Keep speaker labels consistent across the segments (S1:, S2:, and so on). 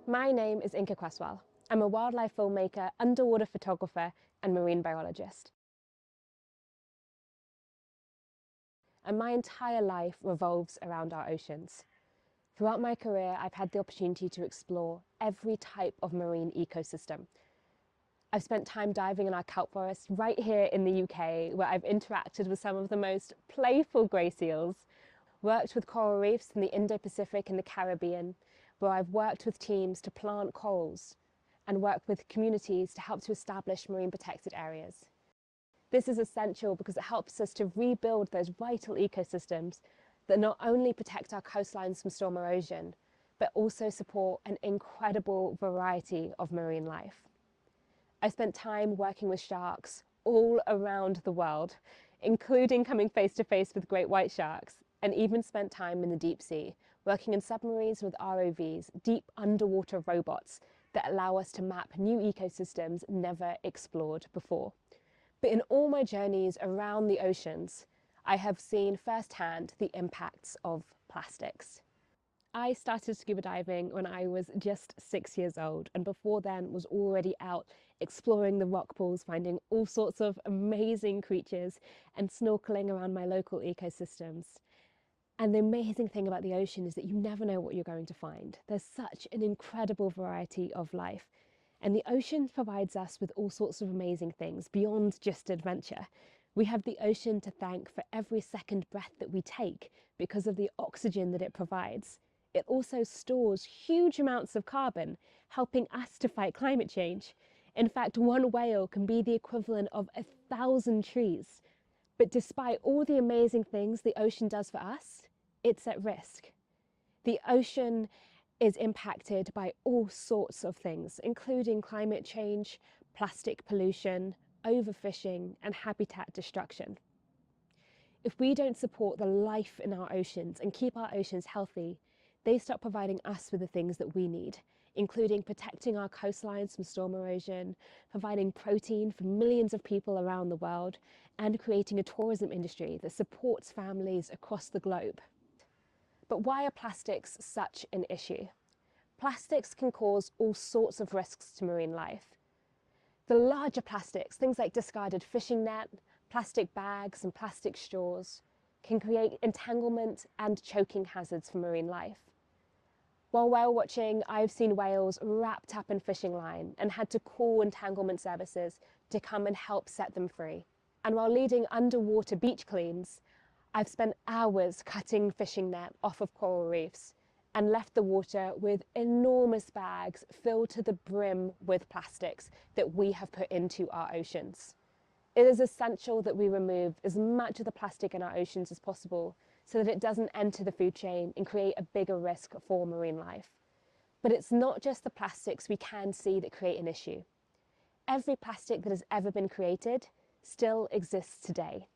S1: My name is Inka Cresswell. I'm a wildlife filmmaker, underwater photographer, and marine biologist. And my entire life revolves around our oceans. Throughout my career, I've had the opportunity to explore every type of marine ecosystem. I've spent time diving in our kelp forest right here in the UK, where I've interacted with some of the most playful grey seals, worked with coral reefs in the Indo-Pacific and the Caribbean, where I've worked with teams to plant corals and worked with communities to help to establish marine protected areas. This is essential because it helps us to rebuild those vital ecosystems that not only protect our coastlines from storm erosion, but also support an incredible variety of marine life. I spent time working with sharks all around the world, including coming face to face with great white sharks, and even spent time in the deep sea, working in submarines with ROVs, deep underwater robots that allow us to map new ecosystems never explored before. But in all my journeys around the oceans, I have seen firsthand the impacts of plastics. I started scuba diving when I was just 6 years old, and before then was already out exploring the rock pools, finding all sorts of amazing creatures and snorkeling around my local ecosystems. And the amazing thing about the ocean is that you never know what you're going to find. There's such an incredible variety of life. And the ocean provides us with all sorts of amazing things beyond just adventure. We have the ocean to thank for every second breath that we take because of the oxygen that it provides. It also stores huge amounts of carbon, helping us to fight climate change. In fact, one whale can be the equivalent of 1,000 trees. But despite all the amazing things the ocean does for us, it's at risk. The ocean is impacted by all sorts of things, including climate change, plastic pollution, overfishing, and habitat destruction. If we don't support the life in our oceans and keep our oceans healthy, they start providing us with the things that we need, including protecting our coastlines from storm erosion, providing protein for millions of people around the world, and creating a tourism industry that supports families across the globe. But why are plastics such an issue? Plastics can cause all sorts of risks to marine life. The larger plastics, things like discarded fishing net, plastic bags, and plastic straws, can create entanglement and choking hazards for marine life. While whale watching, I've seen whales wrapped up in fishing line and had to call entanglement services to come and help set them free. And while leading underwater beach cleans, I've spent hours cutting fishing net off of coral reefs and left the water with enormous bags filled to the brim with plastics that we have put into our oceans. It is essential that we remove as much of the plastic in our oceans as possible so that it doesn't enter the food chain and create a bigger risk for marine life. But it's not just the plastics we can see that create an issue. Every plastic that has ever been created still exists today,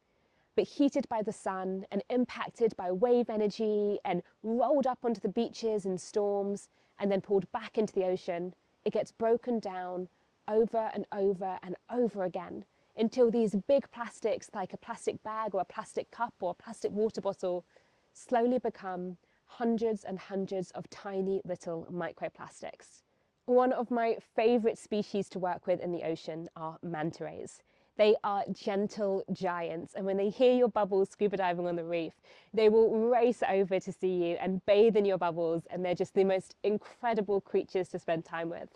S1: but heated by the sun and impacted by wave energy and rolled up onto the beaches in storms and then pulled back into the ocean, it gets broken down over and over and over again until these big plastics, like a plastic bag or a plastic cup or a plastic water bottle, slowly become hundreds and hundreds of tiny little microplastics. One of my favorite species to work with in the ocean are manta rays. They are gentle giants, and when they hear your bubbles scuba diving on the reef, they will race over to see you and bathe in your bubbles, and they're just the most incredible creatures to spend time with.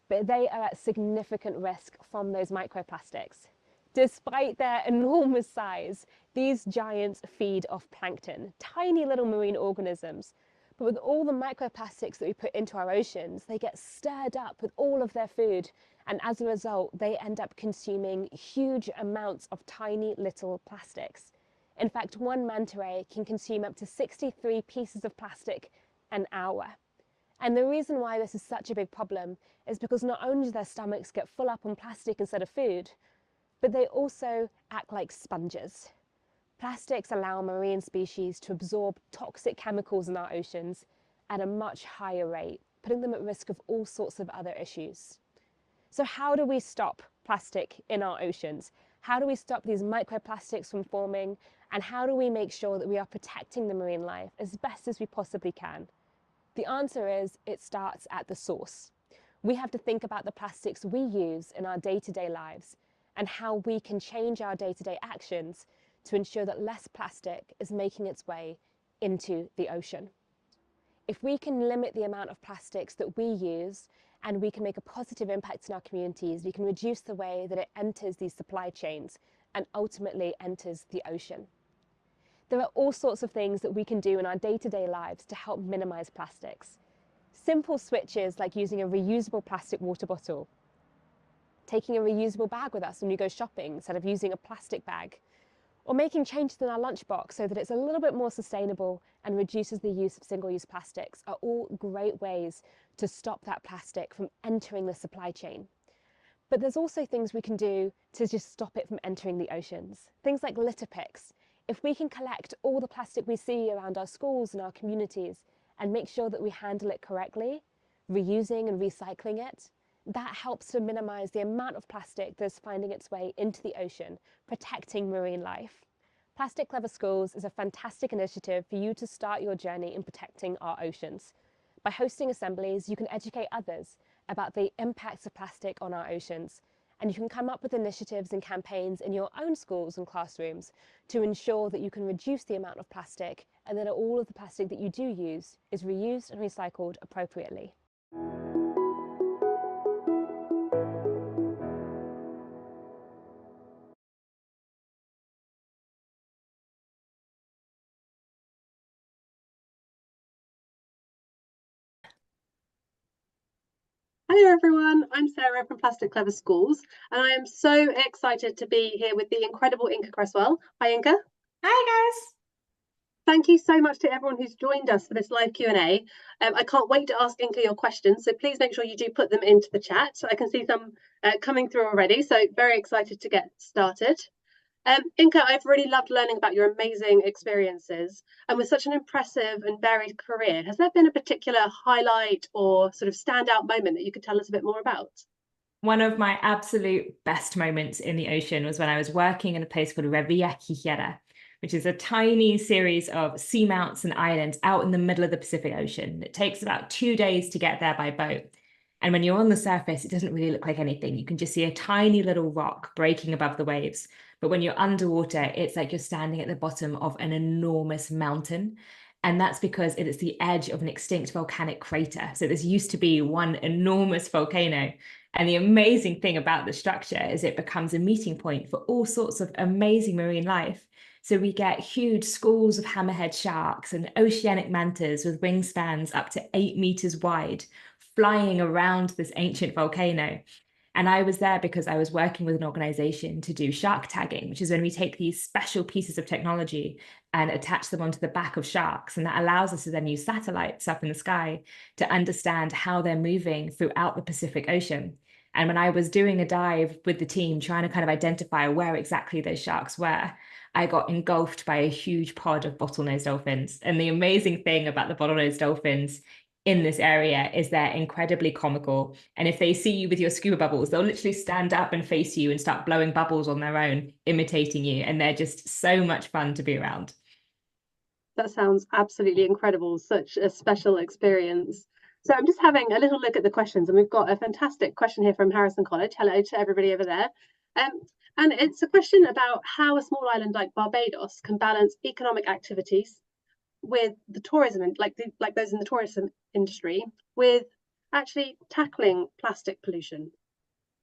S1: But they are at significant risk from those microplastics. Despite their enormous size, these giants feed off plankton, tiny little marine organisms. But with all the microplastics that we put into our oceans, they get stirred up with all of their food, and as a result, they end up consuming huge amounts of tiny little plastics. In fact, one manta ray can consume up to 63 pieces of plastic an hour. And the reason why this is such a big problem is because not only do their stomachs get full up on plastic instead of food, but they also act like sponges. Plastics allow marine species to absorb toxic chemicals in our oceans at a much higher rate, putting them at risk of all sorts of other issues. So how do we stop plastic in our oceans? How do we stop these microplastics from forming? And how do we make sure that we are protecting the marine life as best as we possibly can? The answer is it starts at the source. We have to think about the plastics we use in our day-to-day lives and how we can change our day-to-day actions to ensure that less plastic is making its way into the ocean. If we can limit the amount of plastics that we use and we can make a positive impact in our communities, we can reduce the way that it enters these supply chains and ultimately enters the ocean. There are all sorts of things that we can do in our day-to-day lives to help minimize plastics. Simple switches like using a reusable plastic water bottle, taking a reusable bag with us when we go shopping instead of using a plastic bag, or making changes in our lunchbox so that it's a little bit more sustainable and reduces the use of single-use plastics are all great ways to stop that plastic from entering the supply chain. But there's also things we can do to just stop it from entering the oceans. Things like litter picks. If we can collect all the plastic we see around our schools and our communities and make sure that we handle it correctly, reusing and recycling it, that helps to minimize the amount of plastic that's finding its way into the ocean, protecting marine life. Plastic Clever Schools is a fantastic initiative for you to start your journey in protecting our oceans. By hosting assemblies, you can educate others about the impacts of plastic on our oceans, and you can come up with initiatives and campaigns in your own schools and classrooms to ensure that you can reduce the amount of plastic and that all of the plastic that you do use is reused and recycled appropriately.
S2: Hello everyone, I'm Sarah from Plastic Clever Schools, and I am so excited to be here with the incredible Inka Cresswell. Hi Inka.
S3: Hi guys.
S2: Thank you so much to everyone who's joined us for this live Q&A. I can't wait to ask Inka your questions, so please make sure you do put them into the chat. I can see some coming through already, so very excited to get started. Inka, I've really loved learning about your amazing experiences, and with such an impressive and varied career, has there been a particular highlight or sort of standout moment that you could tell us a bit more about?
S3: One of my absolute best moments in the ocean was when I was working in a place called Revillagigedo, which is a tiny series of seamounts and islands out in the middle of the Pacific Ocean. It takes about 2 days to get there by boat. And when you're on the surface, it doesn't really look like anything. You can just see a tiny little rock breaking above the waves. But when you're underwater, it's like you're standing at the bottom of an enormous mountain. And that's because it is the edge of an extinct volcanic crater. So this used to be one enormous volcano. And the amazing thing about the structure is it becomes a meeting point for all sorts of amazing marine life. So we get huge schools of hammerhead sharks and oceanic mantas with wingspans up to 8 meters wide, flying around this ancient volcano. And I was there because I was working with an organization to do shark tagging, which is when we take these special pieces of technology and attach them onto the back of sharks. And that allows us to then use satellites up in the sky to understand how they're moving throughout the Pacific Ocean. And when I was doing a dive with the team, trying to kind of identify where exactly those sharks were, I got engulfed by a huge pod of bottlenose dolphins. And the amazing thing about the bottlenose dolphins in this area is they're incredibly comical. And if they see you with your scuba bubbles, they'll literally stand up and face you and start blowing bubbles on their own, imitating you. And they're just so much fun to be around.
S2: That sounds absolutely incredible. Such a special experience. So I'm just having a little look at the questions, and we've got a fantastic question here from Harrison College. Hello to everybody over there. And it's a question about how a small island like Barbados can balance economic activities with the tourism, like those in the tourism industry, with actually tackling plastic pollution.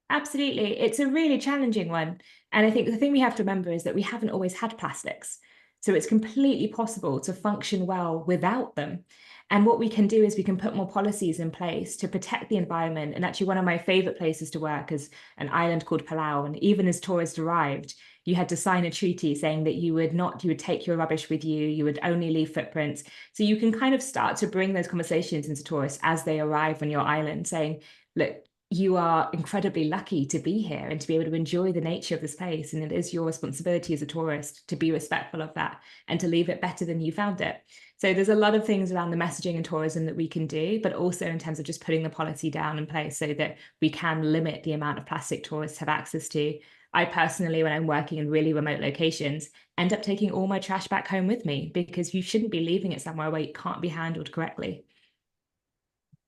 S3: Absolutely. It's a really challenging one. And I think the thing we have to remember is that we haven't always had plastics. So it's completely possible to function well without them. And what we can do is we can put more policies in place to protect the environment. And actually, one of my favorite places to work is an island called Palau. And even as tourists arrived, you had to sign a treaty saying that you would take your rubbish with you, you would only leave footprints. So you can kind of start to bring those conversations into tourists as they arrive on your island, saying, look, you are incredibly lucky to be here and to be able to enjoy the nature of this place. And it is your responsibility as a tourist to be respectful of that and to leave it better than you found it. So there's a lot of things around the messaging and tourism that we can do, but also in terms of just putting the policy down in place so that we can limit the amount of plastic tourists have access to. I personally, when I'm working in really remote locations, end up taking all my trash back home with me because you shouldn't be leaving it somewhere where it can't be handled correctly.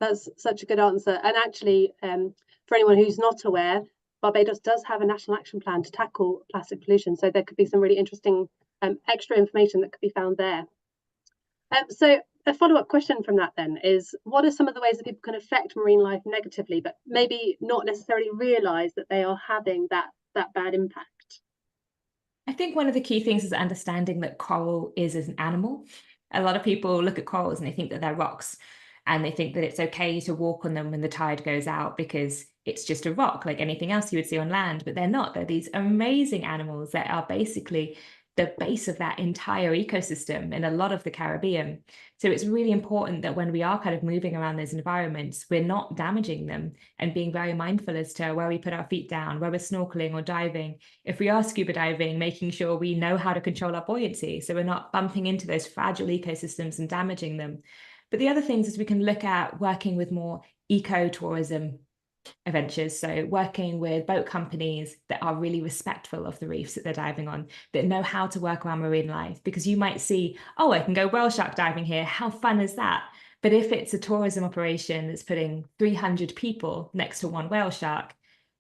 S2: That's such a good answer. And actually, for anyone who's not aware, Barbados does have a national action plan to tackle plastic pollution. So there could be some really interesting extra information that could be found there. So a follow-up question from that then is, what are some of the ways that people can affect marine life negatively, but maybe not necessarily realise that they are having that bad impact?
S3: I think one of the key things is understanding that coral is an animal. A lot of people look at corals and they think that they're rocks, and they think that it's okay to walk on them when the tide goes out because it's just a rock like anything else you would see on land, but they're not. They're these amazing animals that are basically the base of that entire ecosystem in a lot of the Caribbean. So it's really important that when we are kind of moving around those environments, we're not damaging them, and being very mindful as to where we put our feet down, where we're snorkeling or diving. If we are scuba diving, making sure we know how to control our buoyancy so we're not bumping into those fragile ecosystems and damaging them. But the other things is we can look at working with more eco-tourism adventures. So working with boat companies that are really respectful of the reefs that they're diving on, that know how to work around marine life. Because you might see, oh, I can go whale shark diving here. How fun is that? But if it's a tourism operation that's putting 300 people next to one whale shark,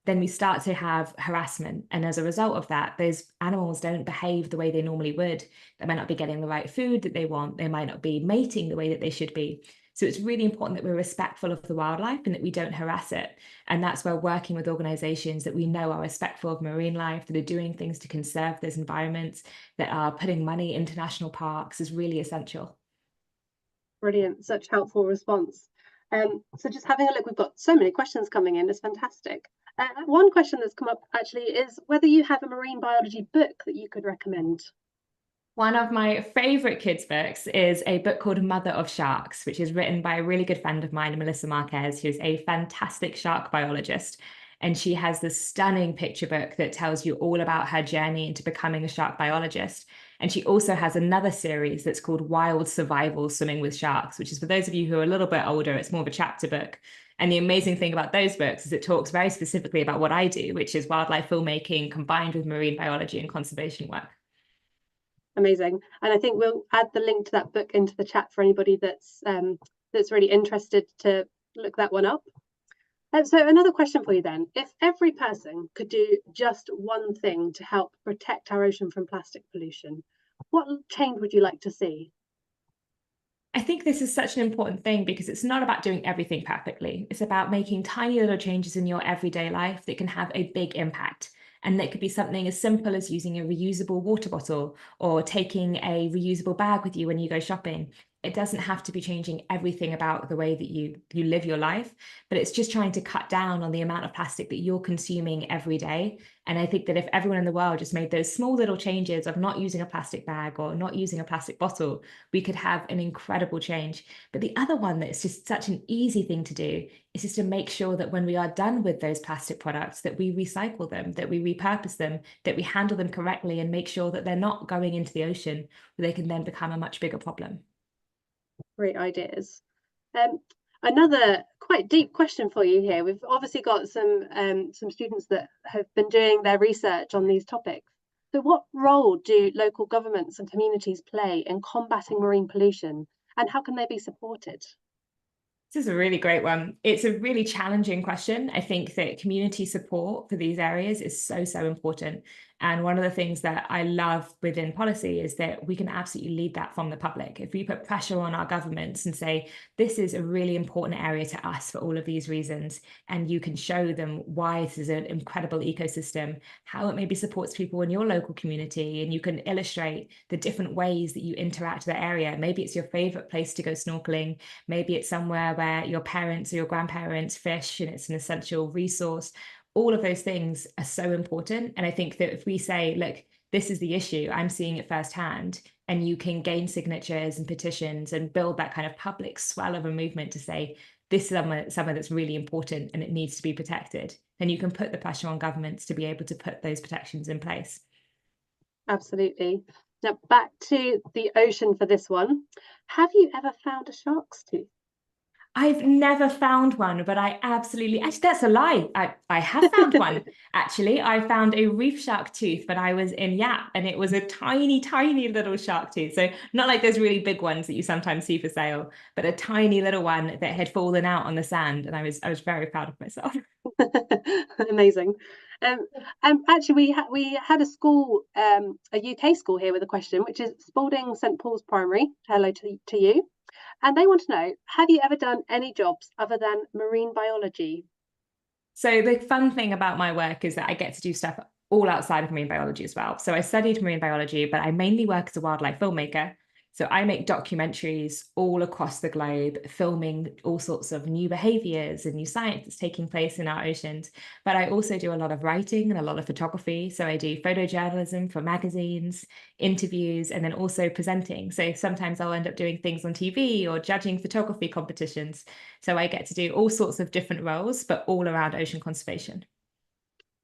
S3: then we start to have harassment. And as a result of that, those animals don't behave the way they normally would. They might not be getting the right food that they want. They might not be mating the way that they should be. So it's really important that we're respectful of the wildlife and that we don't harass it. And that's where working with organizations that we know are respectful of marine life, that are doing things to conserve those environments, that are putting money into national parks is really essential.
S2: Brilliant, such helpful response. So just having a look, we've got so many questions coming in, it's fantastic. One question that's come up actually is whether you have a marine biology book that you could recommend.
S3: One of my favorite kids' books is a book called Mother of Sharks, which is written by a really good friend of mine, Melissa Marquez, who's a fantastic shark biologist. And she has this stunning picture book that tells you all about her journey into becoming a shark biologist. And she also has another series that's called Wild Survival Swimming with Sharks, which is for those of you who are a little bit older, it's more of a chapter book. And the amazing thing about those books is it talks very specifically about what I do, which is wildlife filmmaking combined with marine biology and conservation work.
S2: Amazing. And I think we'll add the link to that book into the chat for anybody that's really interested to look that one up. So another question for you then, if every person could do just one thing to help protect our ocean from plastic pollution, what change would you like to see?
S3: I think this is such an important thing because it's not about doing everything perfectly. It's about making tiny little changes in your everyday life that can have a big impact. And that could be something as simple as using a reusable water bottle or taking a reusable bag with you when you go shopping. It doesn't have to be changing everything about the way that you live your life, but it's just trying to cut down on the amount of plastic that you're consuming every day. And I think that if everyone in the world just made those small little changes of not using a plastic bag or not using a plastic bottle, we could have an incredible change. But the other one that's just such an easy thing to do is just to make sure that when we are done with those plastic products, that we recycle them, that we repurpose them, that we handle them correctly and make sure that they're not going into the ocean where they can then become a much bigger problem.
S2: Great ideas. Another quite deep question for you here. We've obviously got some students that have been doing their research on these topics. So what role do local governments and communities play in combating marine pollution, and how can they be supported?
S3: This is a really great one. It's a really challenging question. I think that community support for these areas is so, so important. And one of the things that I love within policy is that we can absolutely lead that from the public. If we put pressure on our governments and say, this is a really important area to us for all of these reasons, and you can show them why this is an incredible ecosystem, how it maybe supports people in your local community, and you can illustrate the different ways that you interact with the area. Maybe it's your favorite place to go snorkeling. Maybe it's somewhere where your parents or your grandparents fish and it's an essential resource. All of those things are so important. And I think that if we say, look, this is the issue, I'm seeing it firsthand, and you can gain signatures and petitions and build that kind of public swell of a movement to say, this is somewhere that's really important and it needs to be protected, then you can put the pressure on governments to be able to put those protections in place.
S2: Absolutely. Now back to the ocean for this one. Have you ever found a shark's tooth?
S3: I've never found one, but I absolutely, actually, that's a lie. I have found one. Actually, I found a reef shark tooth when I was in Yap, and it was a tiny, tiny little shark tooth. So not like those really big ones that you sometimes see for sale, but a tiny little one that had fallen out on the sand. And I was very proud of myself.
S2: Amazing. Actually, we had a school, a UK school here with a question, which is Spalding St Paul's Primary. Hello to you. And they want to know, have you ever done any jobs other than marine biology?
S3: So the fun thing about my work is that I get to do stuff all outside of marine biology as well. So I studied marine biology, but I mainly work as a wildlife filmmaker. So I make documentaries all across the globe, filming all sorts of new behaviors and new science that's taking place in our oceans. But I also do a lot of writing and a lot of photography. So I do photojournalism for magazines, interviews, and then also presenting. So sometimes I'll end up doing things on TV or judging photography competitions. So I get to do all sorts of different roles, but all around ocean conservation.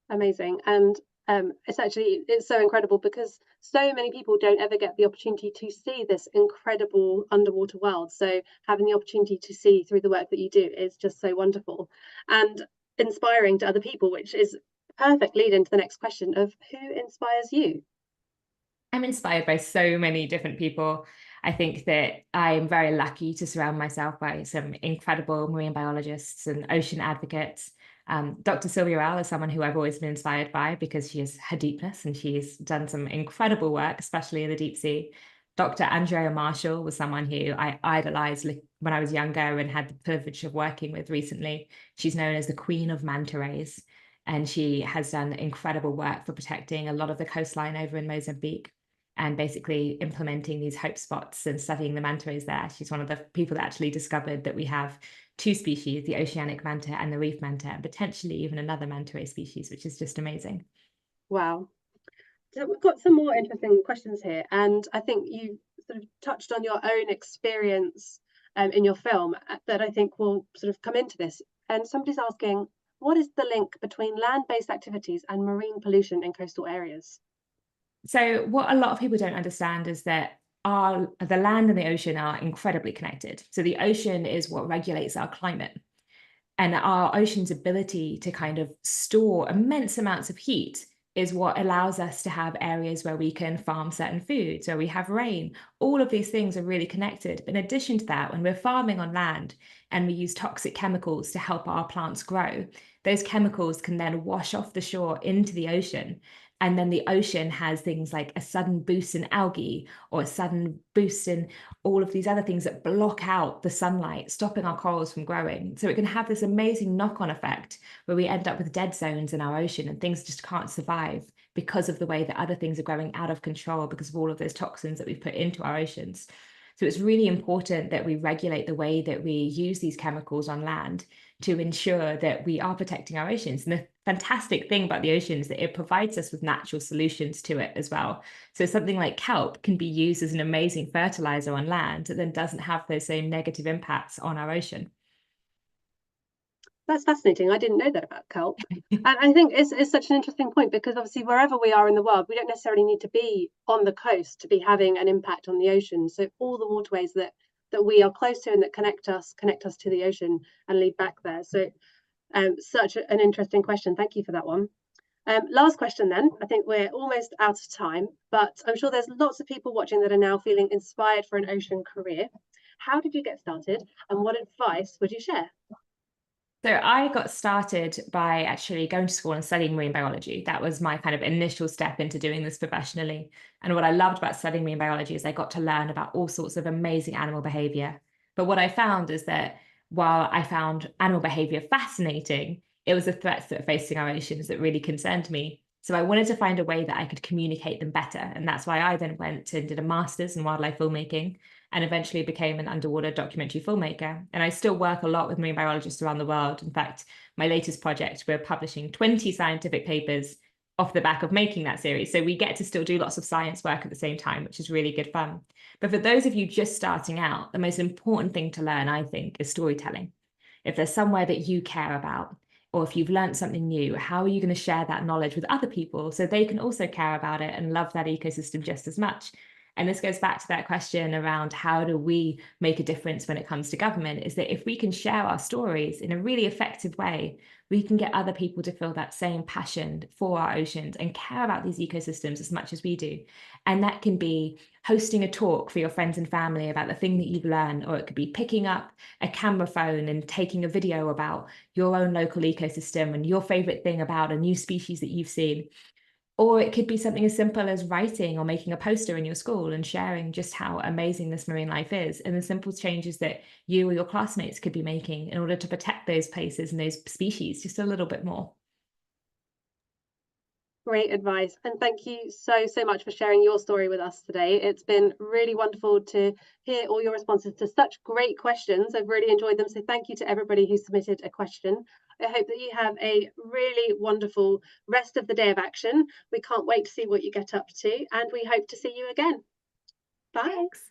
S2: Amazing. And it's so incredible because so many people don't ever get the opportunity to see this incredible underwater world. So having the opportunity to see through the work that you do is just so wonderful and inspiring to other people, which is perfect lead into the next question of who inspires you?
S3: I'm inspired by so many different people. I think that I'm very lucky to surround myself by some incredible marine biologists and ocean advocates. Dr. Sylvia Rowell is someone who I've always been inspired by because she has her deepness and she's done some incredible work, especially in the deep sea. Dr. Andrea Marshall was someone who I idolized when I was younger and had the privilege of working with recently. She's known as the Queen of Manta Rays, and she has done incredible work for protecting a lot of the coastline over in Mozambique and basically implementing these hope spots and studying the manta rays there. She's one of the people that actually discovered that we have two species, the oceanic manta and the reef manta, and potentially even another manta ray species, which is just amazing.
S2: Wow. So we've got some more interesting questions here, and I think you sort of touched on your own experience in your film that I think will sort of come into this. And somebody's asking, what is the link between land-based activities and marine pollution in coastal areas?
S3: So what a lot of people don't understand is that the land and the ocean are incredibly connected. So the ocean is what regulates our climate. And our ocean's ability to kind of store immense amounts of heat is what allows us to have areas where we can farm certain foods, where we have rain. All of these things are really connected. But in addition to that, when we're farming on land and we use toxic chemicals to help our plants grow, those chemicals can then wash off the shore into the ocean. And then the ocean has things like a sudden boost in algae or a sudden boost in all of these other things that block out the sunlight, stopping our corals from growing. So it can have this amazing knock-on effect where we end up with dead zones in our ocean and things just can't survive because of the way that other things are growing out of control because of all of those toxins that we've put into our oceans. So it's really important that we regulate the way that we use these chemicals on land to ensure that we are protecting our oceans. And the fantastic thing about the ocean is that it provides us with natural solutions to it as well. So something like kelp can be used as an amazing fertilizer on land that then doesn't have those same negative impacts on our ocean.
S2: That's fascinating. I didn't know that about kelp. And I think it's such an interesting point because obviously wherever we are in the world, we don't necessarily need to be on the coast to be having an impact on the ocean. So all the waterways that we are close to and that connect us to the ocean and lead back there. So such an interesting question. Thank you for that one. Last question then. I think we're almost out of time, but I'm sure there's lots of people watching that are now feeling inspired for an ocean career. How did you get started and what advice would you share?
S3: So I got started by actually going to school and studying marine biology. That was my kind of initial step into doing this professionally. And what I loved about studying marine biology is I got to learn about all sorts of amazing animal behavior. But what I found is that while I found animal behavior fascinating, it was the threats that are facing our oceans that really concerned me. So I wanted to find a way that I could communicate them better. And that's why I then went and did a master's in wildlife filmmaking and eventually became an underwater documentary filmmaker. And I still work a lot with marine biologists around the world. In fact, my latest project, we're publishing 20 scientific papers off the back of making that series. So we get to still do lots of science work at the same time, which is really good fun. But for those of you just starting out, the most important thing to learn, I think, is storytelling. If there's somewhere that you care about, or if you've learned something new, how are you going to share that knowledge with other people so they can also care about it and love that ecosystem just as much? And this goes back to that question around how do we make a difference when it comes to government, is that if we can share our stories in a really effective way, we can get other people to feel that same passion for our oceans and care about these ecosystems as much as we do. And that can be hosting a talk for your friends and family about the thing that you've learned, or it could be picking up a camera phone and taking a video about your own local ecosystem and your favorite thing about a new species that you've seen. Or it could be something as simple as writing or making a poster in your school and sharing just how amazing this marine life is, and the simple changes that you or your classmates could be making in order to protect those places and those species just a little bit more.
S2: Great advice. And thank you so much for sharing your story with us today. It's been really wonderful to hear all your responses to such great questions. I've really enjoyed them. So thank you to everybody who submitted a question. I hope that you have a really wonderful rest of the day of action. We can't wait to see what you get up to, and we hope to see you again. Bye.
S3: Thanks.